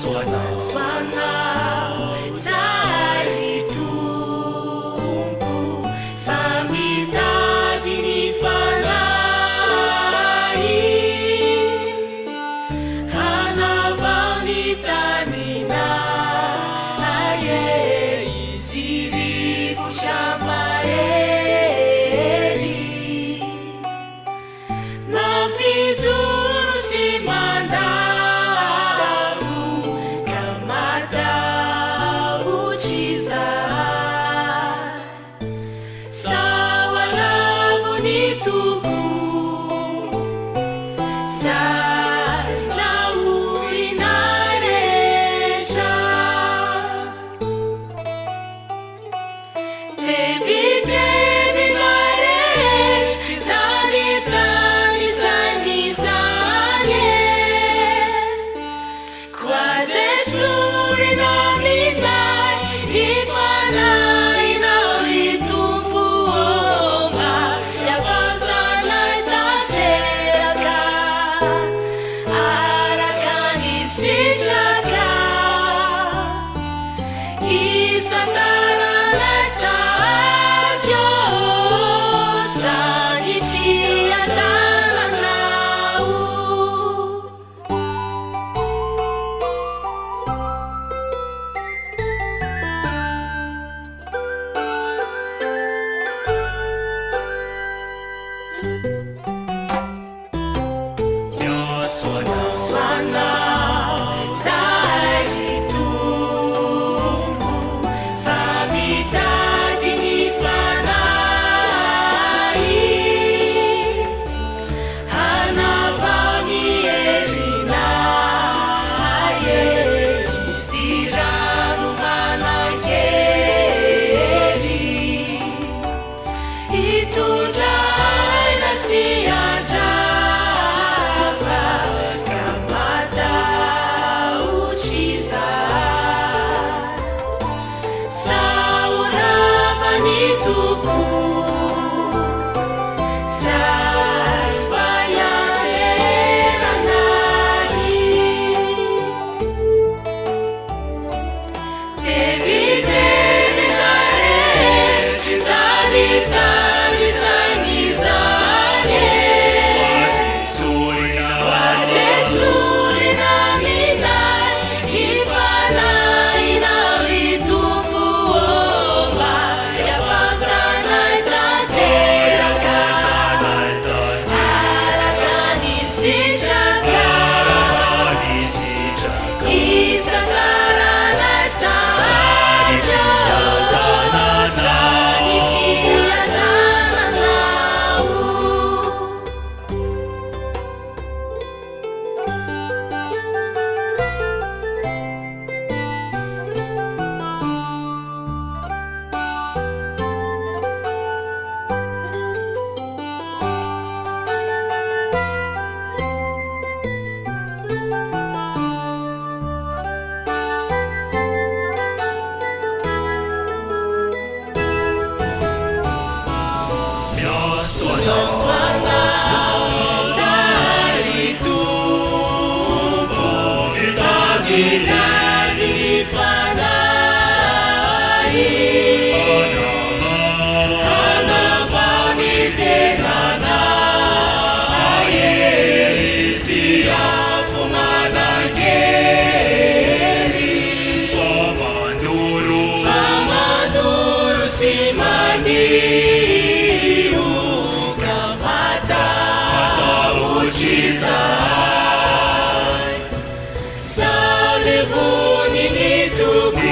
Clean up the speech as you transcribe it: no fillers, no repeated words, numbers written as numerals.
Nacional Sage Tumpo Famidade ni Fanai Hanaval ni Tanina Aye Isirivo Chamaeji Mapizuru si Mandavu Kamada Uchizai Sawalavu ni Tugu Sai na urinareja Tebi narej Zanitani zanizane Quase surinaminai Ifanai na litumpu oma Yafasanai tateaka Arakani sichaka Isataranai sacho Sanifia taranau Nacional Sage Tumpo Famidade ni Fanai Hanaval ni Egina Aye Isirano Manaqueji Itujai na Sianjava Kamada Uchizai Saurava ni Tugu Sai Baianeranai Tebi narej Zanitani zanizane Quase surinaminai Ifanai na litumpu oma Yafasanai tateaka Arakani sichaka Isataranai sacho Sanifia taranau Nacional Sage Tumpo Famidade ni Fanai Hanaval ni Tenana Aye Isiafu Manaqueji Famaduru si Maniu Kamada Uchizai Salevuni ni Tugu